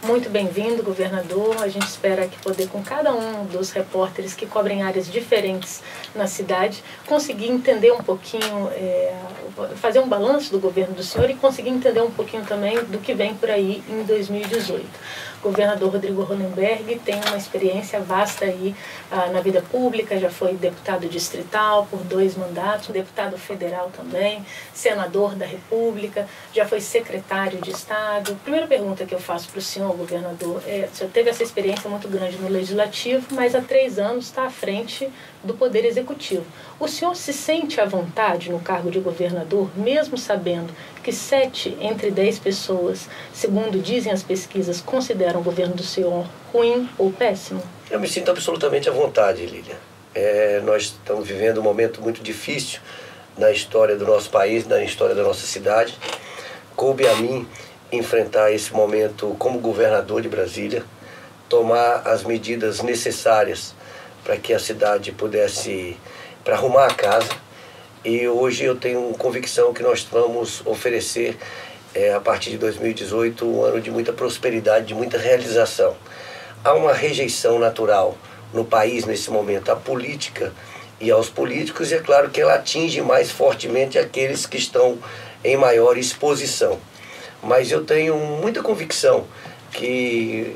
Muito bem-vindo, governador. A gente espera que poder, com cada um dos repórteres que cobrem áreas diferentes na cidade, conseguir entender um pouquinho, fazer um balanço do governo do senhor e conseguir entender um pouquinho também do que vem por aí em 2018. O governador Rodrigo Hollenberg tem uma experiência vasta aí na vida pública, já foi deputado distrital por 2 mandatos, deputado federal também, senador da República, já foi secretário de Estado. Primeira pergunta que eu faço para o senhor, governador, o senhor teve essa experiência muito grande no Legislativo, mas há 3 anos está à frente do Poder Executivo. O senhor se sente à vontade no cargo de governador, mesmo sabendo que 7 entre 10 pessoas, segundo dizem as pesquisas, consideram o governo do senhor ruim ou péssimo? Eu me sinto absolutamente à vontade, Lília. Nós estamos vivendo um momento muito difícil na história do nosso país, na história da nossa cidade. Coube a mim enfrentar esse momento como governador de Brasília, tomar as medidas necessárias para que a cidade pudesse, para arrumar a casa. E hoje eu tenho convicção que nós vamos oferecer, a partir de 2018, um ano de muita prosperidade, de muita realização. Há uma rejeição natural no país nesse momento à política e aos políticos, e é claro que ela atinge mais fortemente aqueles que estão em maior exposição. Mas eu tenho muita convicção que,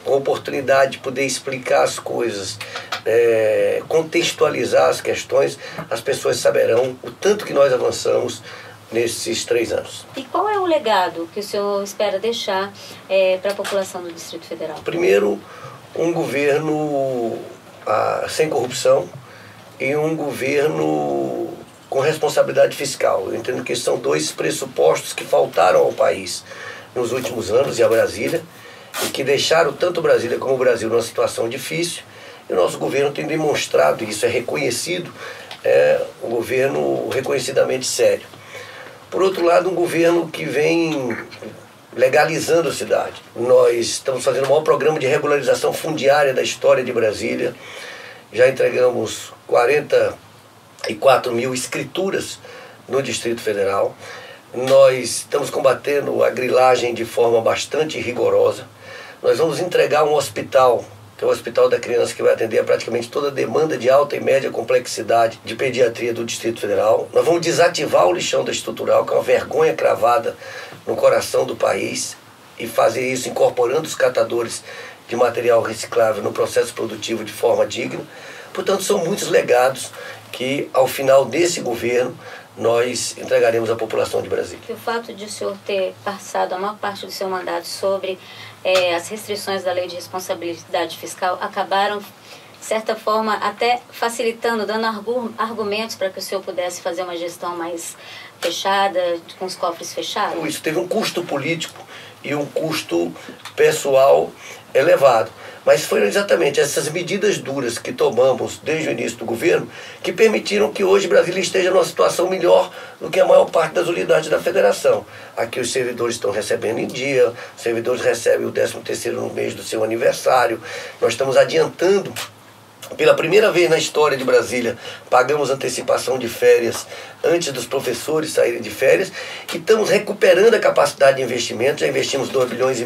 com a oportunidade de poder explicar as coisas, contextualizar as questões, as pessoas saberão o tanto que nós avançamos nesses 3 anos. E qual é o legado que o senhor espera deixar para a população do Distrito Federal? Primeiro, um governo sem corrupção e um governo com responsabilidade fiscal. Eu entendo que são 2 pressupostos que faltaram ao país nos últimos anos e a Brasília, e que deixaram tanto Brasília como o Brasil numa situação difícil. E o nosso governo tem demonstrado, e isso é reconhecido, um governo reconhecidamente sério. Por outro lado, um governo que vem legalizando a cidade. Nós estamos fazendo o maior programa de regularização fundiária da história de Brasília. Já entregamos 44 mil escrituras no Distrito Federal. Nós estamos combatendo a grilagem de forma bastante rigorosa. Nós vamos entregar um hospital, que é o Hospital da Criança, que vai atender a praticamente toda a demanda de alta e média complexidade de pediatria do Distrito Federal. Nós vamos desativar o lixão da estrutural, que é uma vergonha cravada no coração do país, e fazer isso incorporando os catadores de material reciclável no processo produtivo de forma digna. Portanto, são muitos legados que, ao final desse governo, nós entregaremos à população de Brasília. O fato de o senhor ter passado a maior parte do seu mandato sobre as restrições da Lei de Responsabilidade Fiscal acabaram, de certa forma, até facilitando, dando argumentos para que o senhor pudesse fazer uma gestão mais fechada, com os cofres fechados? Isso teve um custo político e um custo pessoal elevado. Mas foram exatamente essas medidas duras que tomamos desde o início do governo que permitiram que hoje Brasília esteja numa situação melhor do que a maior parte das unidades da federação. Aqui os servidores estão recebendo em dia, os servidores recebem o 13º no mês do seu aniversário. Nós estamos adiantando. Pela primeira vez na história de Brasília, pagamos antecipação de férias antes dos professores saírem de férias, e estamos recuperando a capacidade de investimento. Já investimos 2,5 bilhões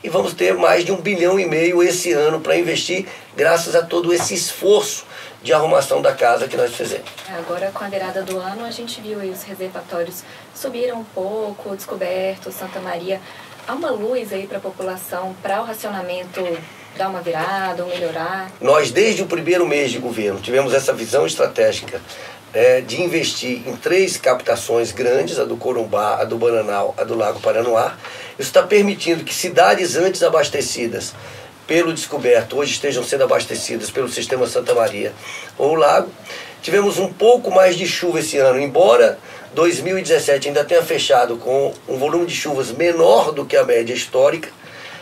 e vamos ter mais de 1,5 bilhão esse ano para investir, graças a todo esse esforço de arrumação da casa que nós fizemos. Agora, com a virada do ano, a gente viu aí os reservatórios subiram um pouco, Descoberto, Santa Maria. Há uma luz aí para a população, para o racionamento dar uma virada ou melhorar? Nós, desde o primeiro mês de governo, tivemos essa visão estratégica de investir em 3 captações grandes, a do Corumbá, a do Bananal, a do Lago Paranoá. Isso está permitindo que cidades antes abastecidas pelo Descoberto hoje estejam sendo abastecidas pelo sistema Santa Maria ou Lago. Tivemos um pouco mais de chuva esse ano, embora 2017 ainda tenha fechado com um volume de chuvas menor do que a média histórica,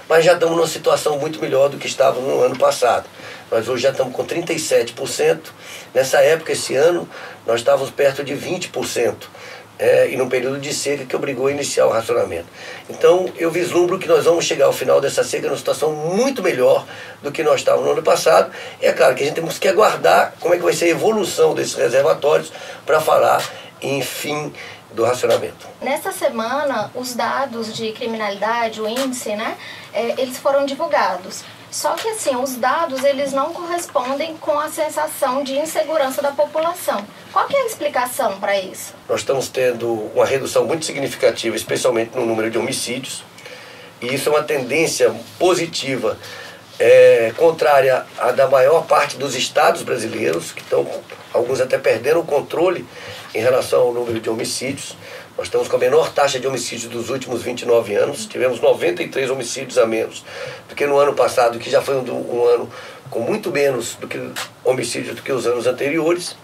mas já estamos numa situação muito melhor do que estávamos no ano passado. Nós hoje já estamos com 37%. Nessa época, esse ano, nós estávamos perto de 20%. E num período de seca que obrigou a iniciar o racionamento. Então, eu vislumbro que nós vamos chegar ao final dessa seca numa situação muito melhor do que nós estávamos no ano passado. É claro que a gente temos que aguardar como é que vai ser a evolução desses reservatórios para falar em fim do racionamento. Nesta semana, os dados de criminalidade, o índice, né, eles foram divulgados. Só que, assim, os dados, eles não correspondem com a sensação de insegurança da população. Qual que é a explicação para isso? Nós estamos tendo uma redução muito significativa, especialmente no número de homicídios, e isso é uma tendência positiva, contrária à da maior parte dos estados brasileiros, que estão, alguns até perderam o controle em relação ao número de homicídios. Nós estamos com a menor taxa de homicídios dos últimos 29 anos. Tivemos 93 homicídios a menos do que no ano passado, que já foi um ano com muito menos do que homicídios do que os anos anteriores.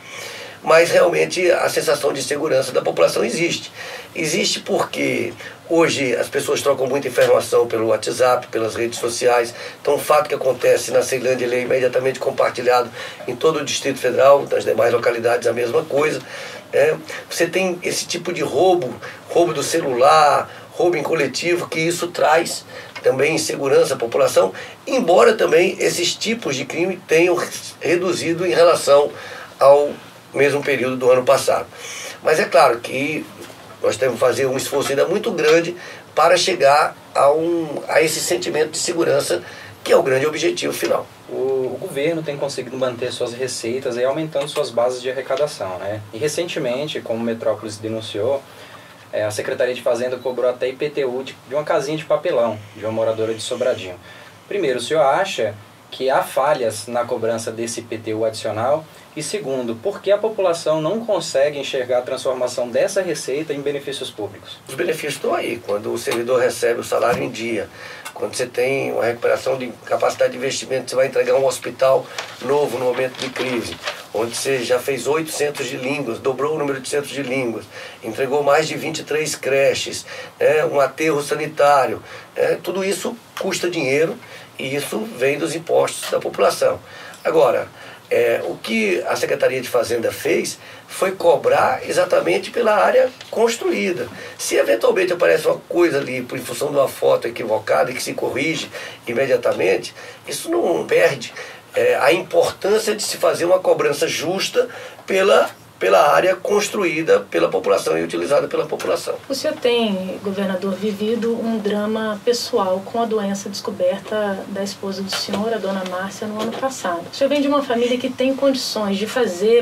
Mas realmente a sensação de segurança da população existe. Existe porque hoje as pessoas trocam muita informação pelo WhatsApp, pelas redes sociais. Então um fato que acontece na Ceilândia, ele é imediatamente compartilhado em todo o Distrito Federal, nas demais localidades a mesma coisa. Você tem esse tipo de roubo do celular, roubo em coletivo, que isso traz também insegurança à população, embora também esses tipos de crime tenham reduzido em relação ao mesmo período do ano passado. Mas é claro que nós temos que fazer um esforço ainda muito grande para chegar a esse sentimento de segurança, que é o grande objetivo final. O governo tem conseguido manter suas receitas e aumentando suas bases de arrecadação, né? E recentemente, como o Metrópolis denunciou, a Secretaria de Fazenda cobrou até IPTU de uma casinha de papelão de uma moradora de Sobradinho. Primeiro, o senhor acha que há falhas na cobrança desse IPTU adicional? E segundo, por que a população não consegue enxergar a transformação dessa receita em benefícios públicos? Os benefícios estão aí, quando o servidor recebe o salário em dia, quando você tem uma recuperação de capacidade de investimento, você vai entregar um hospital novo no momento de crise, onde você já fez 8 centros de línguas, dobrou o número de centros de línguas, entregou mais de 23 creches, um aterro sanitário, tudo isso custa dinheiro e isso vem dos impostos da população. Agora, o que a Secretaria de Fazenda fez foi cobrar exatamente pela área construída. Se eventualmente aparece uma coisa ali em função de uma foto equivocada e que se corrige imediatamente, isso não perde a importância de se fazer uma cobrança justa pela área construída pela população e utilizada pela população. O senhor tem, governador, vivido um drama pessoal com a doença descoberta da esposa do senhor, a dona Márcia, no ano passado. O senhor vem de uma família que tem condições de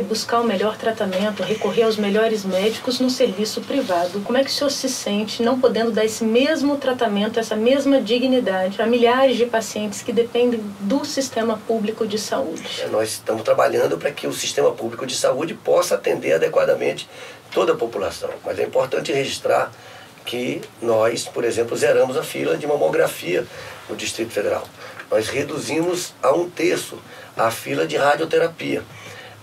buscar o melhor tratamento, recorrer aos melhores médicos no serviço privado. Como é que o senhor se sente não podendo dar esse mesmo tratamento, essa mesma dignidade para milhares de pacientes que dependem do sistema público de saúde? Nós estamos trabalhando para que o sistema público de saúde possa atender adequadamente toda a população. Mas é importante registrar que nós, por exemplo, zeramos a fila de mamografia no Distrito Federal. Nós reduzimos a 1/3 a fila de radioterapia.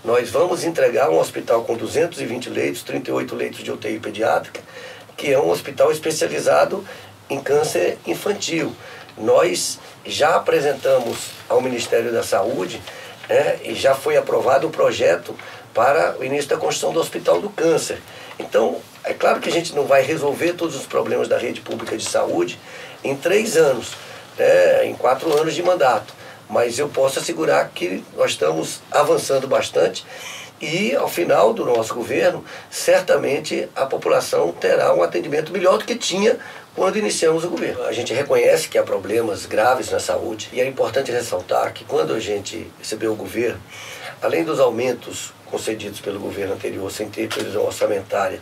Nós vamos entregar um hospital com 220 leitos, 38 leitos de UTI pediátrica, que é um hospital especializado em câncer infantil. Nós já apresentamos ao Ministério da Saúde, e já foi aprovado o projeto para o início da construção do Hospital do Câncer. Então, é claro que a gente não vai resolver todos os problemas da rede pública de saúde em 3 anos, em 4 anos de mandato, mas eu posso assegurar que nós estamos avançando bastante e, ao final do nosso governo, certamente a população terá um atendimento melhor do que tinha quando iniciamos o governo. A gente reconhece que há problemas graves na saúde e é importante ressaltar que quando a gente recebeu o governo, além dos aumentos concedidos pelo governo anterior, sem ter previsão orçamentária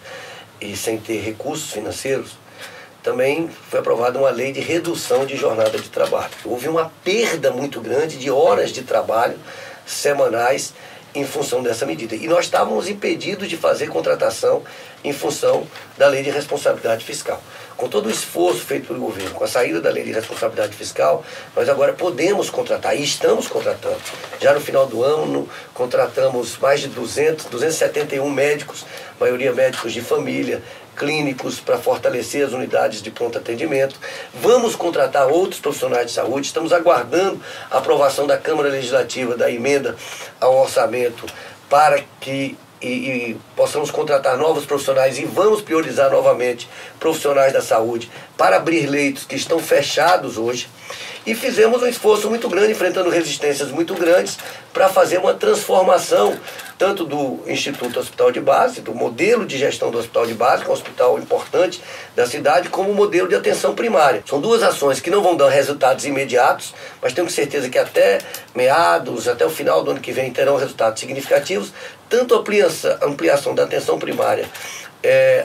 e sem ter recursos financeiros, também foi aprovada uma lei de redução de jornada de trabalho. Houve uma perda muito grande de horas de trabalho semanais em função dessa medida. E nós estávamos impedidos de fazer contratação em função da lei de responsabilidade fiscal. Com todo o esforço feito pelo governo, com a saída da lei de responsabilidade fiscal, nós agora podemos contratar, e estamos contratando. Já no final do ano, contratamos mais de 271 médicos, maioria médicos de família, clínicos, para fortalecer as unidades de pronto atendimento. Vamos contratar outros profissionais de saúde, estamos aguardando a aprovação da Câmara Legislativa da emenda ao orçamento para que possamos contratar novos profissionais e vamos priorizar novamente profissionais da saúde para abrir leitos que estão fechados hoje. E fizemos um esforço muito grande, enfrentando resistências muito grandes, para fazer uma transformação tanto do Instituto Hospital de Base, do modelo de gestão do Hospital de Base, que é um hospital importante da cidade, como o modelo de atenção primária. São duas ações que não vão dar resultados imediatos, mas tenho certeza que até meados, até o final do ano que vem, terão resultados significativos, tanto a ampliação da atenção primária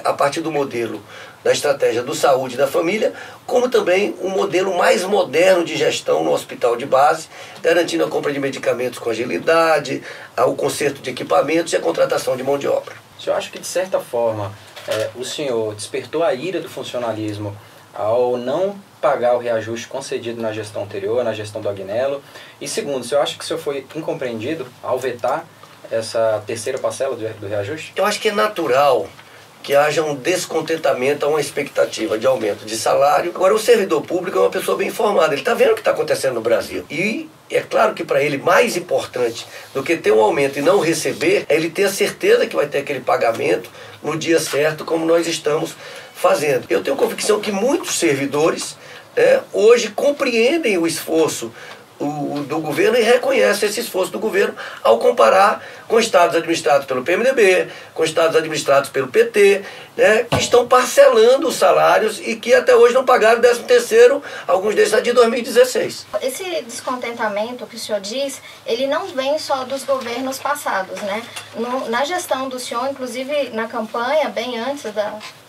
a partir do modelo da estratégia do saúde da família, como também um modelo mais moderno de gestão no hospital de base, garantindo a compra de medicamentos com agilidade, o conserto de equipamentos e a contratação de mão de obra. O senhor acha que, de certa forma, o senhor despertou a ira do funcionalismo ao não pagar o reajuste concedido na gestão anterior, na gestão do Agnello? E segundo, o senhor acha que o senhor foi incompreendido ao vetar essa terceira parcela do reajuste? Eu acho que é natural que haja um descontentamento, uma expectativa de aumento de salário. Agora, o servidor público é uma pessoa bem informada, ele está vendo o que está acontecendo no Brasil. E é claro que para ele, mais importante do que ter um aumento e não receber, é ele ter a certeza que vai ter aquele pagamento no dia certo, como nós estamos fazendo. Eu tenho convicção que muitos servidores hoje compreendem o esforço do governo e reconhece esse esforço do governo ao comparar com estados administrados pelo PMDB, com estados administrados pelo PT, que estão parcelando os salários e que até hoje não pagaram o 13º, alguns deles de 2016. Esse descontentamento que o senhor diz, ele não vem só dos governos passados, né? Na gestão do senhor, inclusive na campanha, bem antes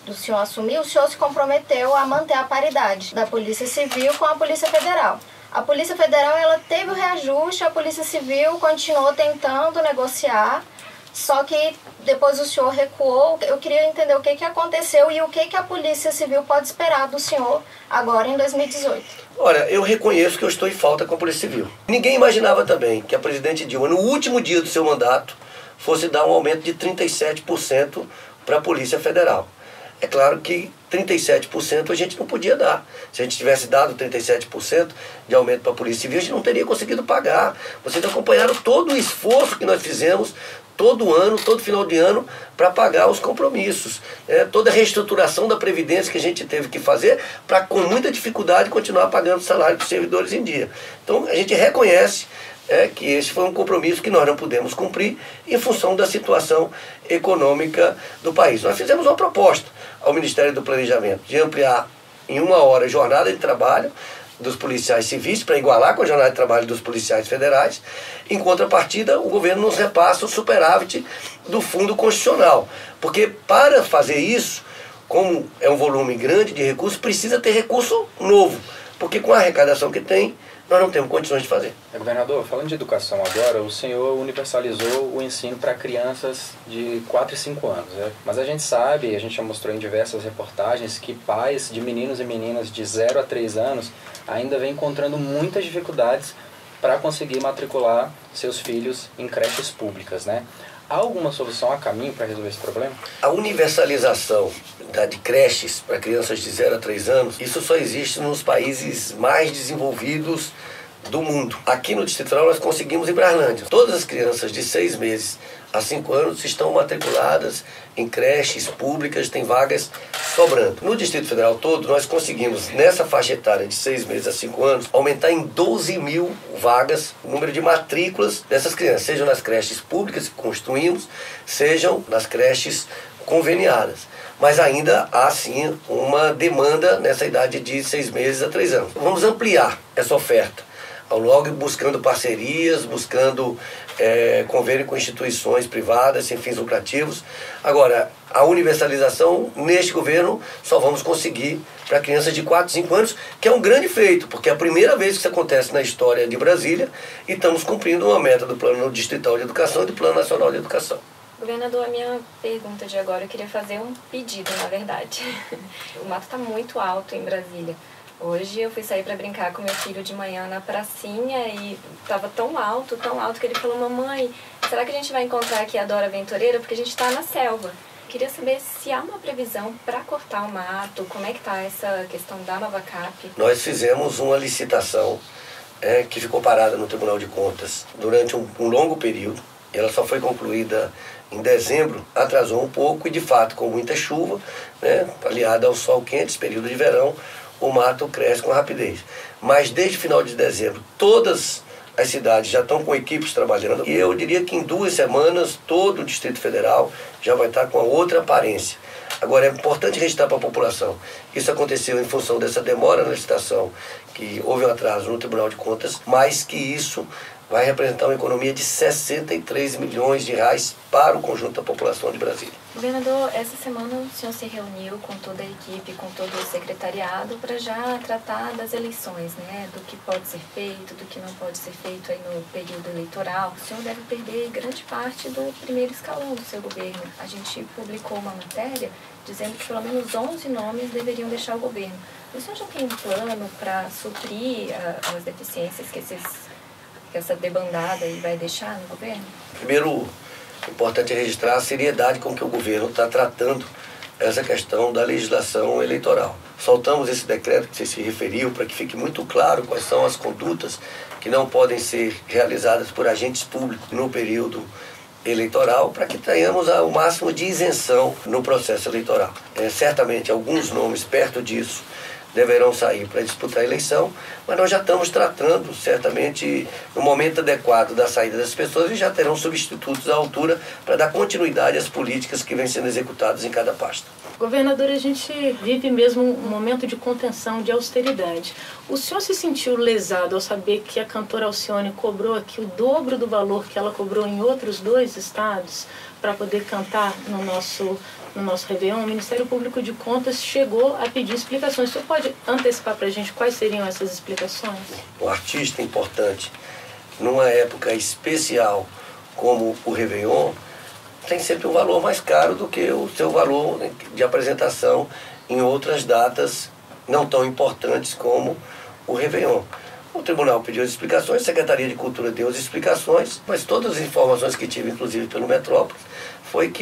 do senhor assumir, o senhor se comprometeu a manter a paridade da Polícia Civil com a Polícia Federal. A Polícia Federal ela teve o reajuste, a Polícia Civil continuou tentando negociar, só que depois o senhor recuou. Eu queria entender o que aconteceu e o que a Polícia Civil pode esperar do senhor agora em 2018. Olha, eu reconheço que eu estou em falta com a Polícia Civil. Ninguém imaginava também que a presidente Dilma, no último dia do seu mandato, fosse dar um aumento de 37% para a Polícia Federal. É claro que 37% a gente não podia dar. Se a gente tivesse dado 37% de aumento para a Polícia Civil, a gente não teria conseguido pagar. Vocês acompanharam todo o esforço que nós fizemos todo ano, todo final de ano, para pagar os compromissos. Toda a reestruturação da Previdência que a gente teve que fazer para, com muita dificuldade, continuar pagando o salário dos servidores em dia. Então, a gente reconhece que esse foi um compromisso que nós não pudemos cumprir em função da situação econômica do país. Nós fizemos uma proposta ao Ministério do Planejamento de ampliar em 1 hora a jornada de trabalho dos policiais civis para igualar com a jornada de trabalho dos policiais federais. Em contrapartida, o governo nos repassa o superávit do Fundo Constitucional. Porque para fazer isso, como é um volume grande de recursos, precisa ter recurso novo. Porque com a arrecadação que tem, nós não temos condições de fazer. Governador, falando de educação agora, o senhor universalizou o ensino para crianças de 4 e 5 anos. Mas a gente sabe, a gente já mostrou em diversas reportagens, que pais de meninos e meninas de 0 a 3 anos ainda vêm encontrando muitas dificuldades para conseguir matricular seus filhos em creches públicas, né? Há alguma solução a caminho para resolver esse problema? A universalização de creches para crianças de 0 a 3 anos, isso só existe nos países mais desenvolvidos do mundo. Aqui no Distrito Federal nós conseguimos em Brasília. Todas as crianças de 6 meses a 5 anos estão matriculadas em creches públicas, tem vagas sobrando. No Distrito Federal todo, nós conseguimos, nessa faixa etária de 6 meses a 5 anos, aumentar em 12 mil vagas o número de matrículas dessas crianças, sejam nas creches públicas que construímos, sejam nas creches conveniadas. Mas ainda há, sim, uma demanda nessa idade de 6 meses a 3 anos. Vamos ampliar essa oferta, ao logo buscando parcerias, buscando convênio com instituições privadas, sem fins lucrativos. Agora, a universalização, neste governo, só vamos conseguir para crianças de 4 e 5 anos, que é um grande feito, porque é a primeira vez que isso acontece na história de Brasília e estamos cumprindo uma meta do Plano Distrital de Educação e do Plano Nacional de Educação. Governador, a minha pergunta de agora, eu queria fazer um pedido, na verdade. O mato está muito alto em Brasília. Hoje eu fui sair para brincar com meu filho de manhã na pracinha e estava tão alto que ele falou: mamãe, será que a gente vai encontrar aqui a Dora Aventureira? Porque a gente está na selva. Queria saber se há uma previsão para cortar o mato, como é que está essa questão da nova CAP? Nós fizemos uma licitação que ficou parada no Tribunal de Contas durante um longo período. Ela só foi concluída em dezembro, atrasou um pouco e, de fato, com muita chuva, aliada ao sol quente, esse período de verão, o mato cresce com rapidez. Mas desde final de dezembro, todas as cidades já estão com equipes trabalhando e eu diria que em 2 semanas todo o Distrito Federal já vai estar com a outra aparência. Agora, é importante registrar para a população. Isso aconteceu em função dessa demora na licitação, que houve um atraso no Tribunal de Contas, mas que isso vai representar uma economia de 63 milhões de reais para o conjunto da população de Brasília. Governador, essa semana o senhor se reuniu com toda a equipe, com todo o secretariado, para já tratar das eleições, né? Do que pode ser feito, do que não pode ser feito aí no período eleitoral. O senhor deve perder grande parte do primeiro escalão do seu governo. A gente publicou uma matéria dizendo que pelo menos 11 nomes deveriam deixar o governo. O senhor já tem um plano para suprir as deficiências que essa debandada aí vai deixar no governo? Primeiro, importante registrar a seriedade com que o governo está tratando essa questão da legislação eleitoral. Soltamos esse decreto que você se referiu para que fique muito claro quais são as condutas que não podem ser realizadas por agentes públicos no período eleitoral, para que tenhamos o máximo de isenção no processo eleitoral. Certamente alguns nomes perto disso deverão sair para disputar a eleição, mas nós já estamos tratando, certamente, no momento adequado da saída das pessoas e já terão substitutos à altura para dar continuidade às políticas que vêm sendo executadas em cada pasta. Governador, a gente vive mesmo um momento de contenção, de austeridade. O senhor se sentiu lesado ao saber que a cantora Alcione cobrou aqui o dobro do valor que ela cobrou em outros 2 estados para poder cantar no nosso Réveillon? O Ministério Público de Contas chegou a pedir explicações. O senhor pode antecipar para a gente quais seriam essas explicações? Um artista importante, numa época especial como o Réveillon, tem sempre um valor mais caro do que o seu valor de apresentação em outras datas não tão importantes como o Réveillon. O tribunal pediu as explicações, a Secretaria de Cultura deu as explicações, mas todas as informações que tive, inclusive pelo Metrópolis,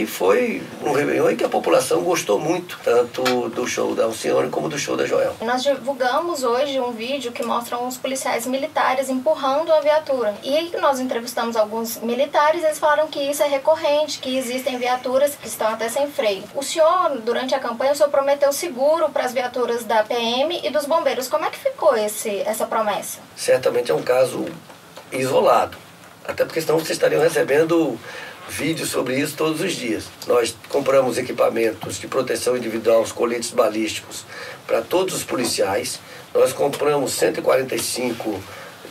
foi no Réveillon e que a população gostou muito, tanto do show da Alcione como do show da Joelma. Nós divulgamos hoje um vídeo que mostra uns policiais militares empurrando a viatura. E nós entrevistamos alguns militares, eles falaram que isso é recorrente, que existem viaturas que estão até sem freio. O senhor, durante a campanha, o senhor prometeu seguro para as viaturas da PM e dos bombeiros. Como é que ficou essa promessa? Certamente é um caso isolado, até porque senão vocês estariam recebendo vídeos sobre isso todos os dias. Nós compramos equipamentos de proteção individual, os coletes balísticos, para todos os policiais. Nós compramos 145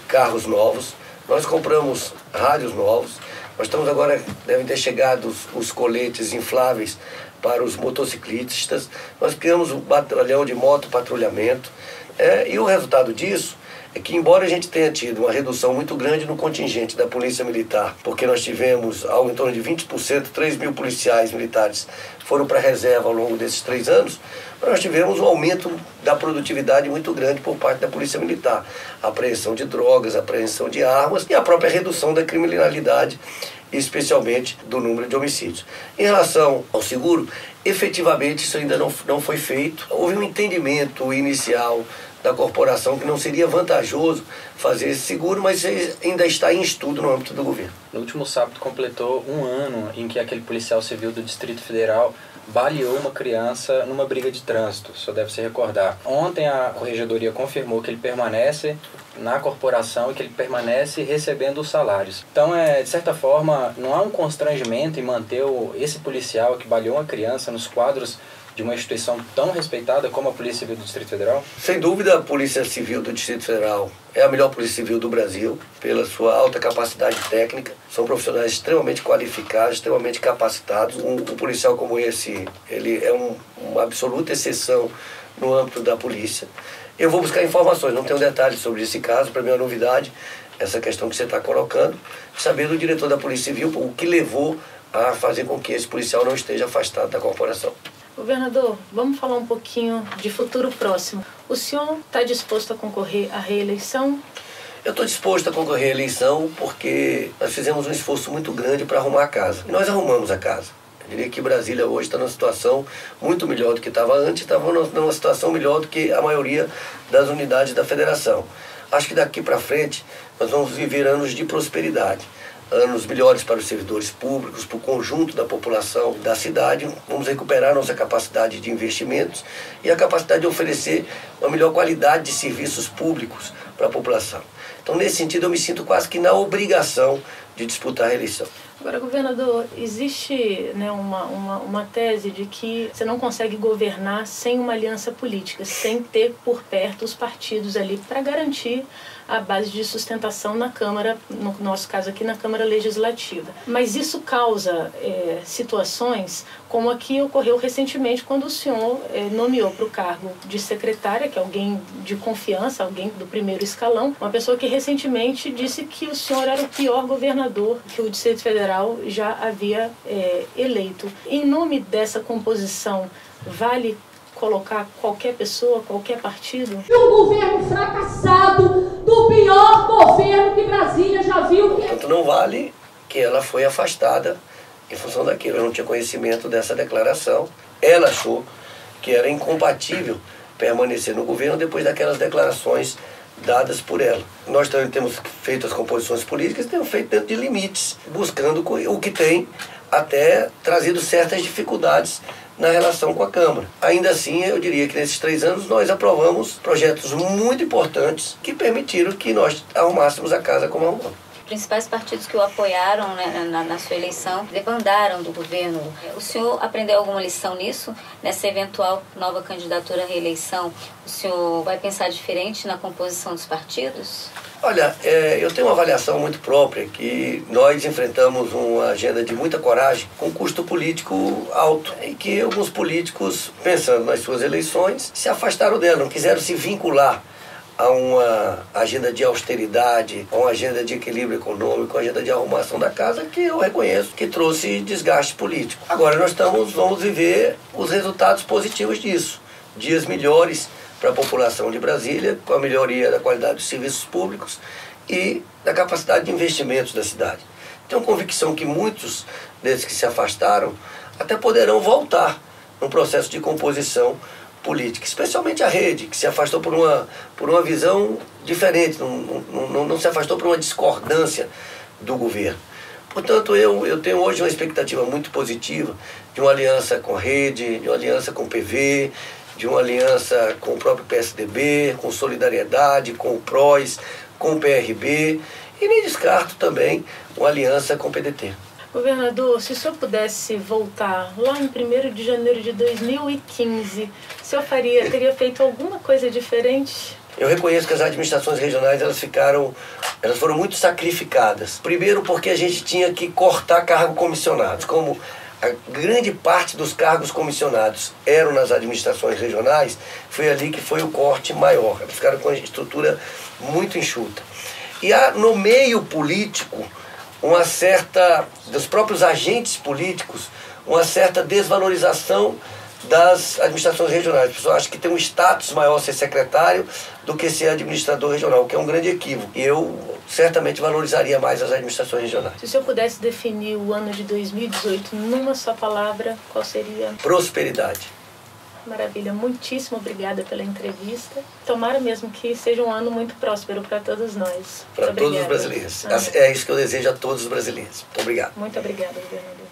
carros novos. Nós compramos rádios novos. Nós estamos agora, devem ter chegado os coletes infláveis para os motociclistas. Nós criamos um batalhão de motopatrulhamento. E o resultado disso é que, embora a gente tenha tido uma redução muito grande no contingente da Polícia Militar, porque nós tivemos algo em torno de 20%, 3 mil policiais militares foram para a reserva ao longo desses 3 anos, nós tivemos um aumento da produtividade muito grande por parte da Polícia Militar. A apreensão de drogas, a apreensão de armas e a própria redução da criminalidade, especialmente do número de homicídios. Em relação ao seguro, efetivamente isso ainda não foi feito. Houve um entendimento inicial da corporação que não seria vantajoso fazer esse seguro, mas ainda está em estudo no âmbito do governo. No último sábado completou 1 ano em que aquele policial civil do Distrito Federal baleou uma criança numa briga de trânsito, o senhor deve se recordar. Ontem a Corregedoria confirmou que ele permanece na corporação e que ele permanece recebendo os salários. Então, de certa forma, não há um constrangimento em manter esse policial que baleou uma criança nos quadros de uma instituição tão respeitada como a Polícia Civil do Distrito Federal? Sem dúvida, a Polícia Civil do Distrito Federal é a melhor Polícia Civil do Brasil, pela sua alta capacidade técnica. São profissionais extremamente qualificados, extremamente capacitados. Um policial como esse, ele é uma absoluta exceção no âmbito da polícia. Eu vou buscar informações, não tenho detalhes sobre esse caso, para mim é uma novidade, essa questão que você está colocando, saber do diretor da Polícia Civil o que levou a fazer com que esse policial não esteja afastado da corporação. Governador, vamos falar um pouquinho de futuro próximo. O senhor está disposto a concorrer à reeleição? Eu estou disposto a concorrer à eleição porque nós fizemos um esforço muito grande para arrumar a casa. E nós arrumamos a casa. Eu diria que Brasília hoje está numa situação muito melhor do que estava antes, estava numa situação melhor do que a maioria das unidades da federação. Acho que daqui para frente nós vamos viver anos de prosperidade. anos melhores para os servidores públicos, para o conjunto da população da cidade. Vamos recuperar nossa capacidade de investimentos e a capacidade de oferecer uma melhor qualidade de serviços públicos para a população. Então, nesse sentido, eu me sinto quase que na obrigação de disputar a eleição. Agora, governador, existe, né, uma tese de que você não consegue governar sem uma aliança política, sem ter por perto os partidos ali para garantir a base de sustentação na Câmara, no nosso caso aqui na Câmara Legislativa. Mas isso causa situações como a que ocorreu recentemente quando o senhor nomeou para o cargo de secretária, que é alguém de confiança, alguém do primeiro escalão, uma pessoa que recentemente disse que o senhor era o pior governador que o Distrito Federal já havia eleito. Em nome dessa composição, vale colocar qualquer pessoa, qualquer partido? Um governo fracassado, do pior governo que Brasília já viu. Portanto, não vale que ela foi afastada em função daquilo. Eu não tinha conhecimento dessa declaração. Ela achou que era incompatível permanecer no governo depois daquelas declarações dadas por ela. Nós também temos feito as composições políticas, temos feito dentro de limites, buscando o que tem até trazido certas dificuldades na relação com a Câmara. Ainda assim, eu diria que nesses 3 anos nós aprovamos projetos muito importantes que permitiram que nós arrumássemos a casa como arrumamos. Os principais partidos que o apoiaram, né, na sua eleição debandaram do governo. O senhor aprendeu alguma lição nisso? Nessa eventual nova candidatura à reeleição, o senhor vai pensar diferente na composição dos partidos? Olha, eu tenho uma avaliação muito própria que nós enfrentamos uma agenda de muita coragem com custo político alto e que alguns políticos, pensando nas suas eleições, se afastaram dela, não quiseram se vincular a uma agenda de austeridade, a uma agenda de equilíbrio econômico, uma agenda de arrumação da casa que eu reconheço que trouxe desgaste político. Agora nós vamos viver os resultados positivos disso, dias melhores para a população de Brasília, com a melhoria da qualidade dos serviços públicos e da capacidade de investimentos da cidade. Tenho convicção que muitos desses que se afastaram até poderão voltar num processo de composição política, especialmente a rede, que se afastou por uma visão diferente, não se afastou por uma discordância do governo. Portanto, eu tenho hoje uma expectativa muito positiva de uma aliança com a rede, de uma aliança com o PV, de uma aliança com o próprio PSDB, com Solidariedade, com o PROS, com o PRB, e nem descarto também uma aliança com o PDT. Governador, se o senhor pudesse voltar lá em 1º de janeiro de 2015, o senhor teria feito alguma coisa diferente? Eu reconheço que as administrações regionais elas foram muito sacrificadas. Primeiro porque a gente tinha que cortar cargos comissionados. Como a grande parte dos cargos comissionados eram nas administrações regionais, foi ali que foi o corte maior. Eles ficaram com a estrutura muito enxuta. E há no meio político uma certa, dos próprios agentes políticos, uma certa desvalorização das administrações regionais. A pessoa acha que tem um status maior ser secretário do que ser administrador regional, o que é um grande equívoco. E eu certamente valorizaria mais as administrações regionais. Se o senhor pudesse definir o ano de 2018 numa só palavra, qual seria? Prosperidade. Maravilha, muitíssimo obrigada pela entrevista. Tomara mesmo que seja um ano muito próspero para todos nós. Para todos os brasileiros. É isso que eu desejo a todos os brasileiros. Muito obrigado. Muito obrigada, governador.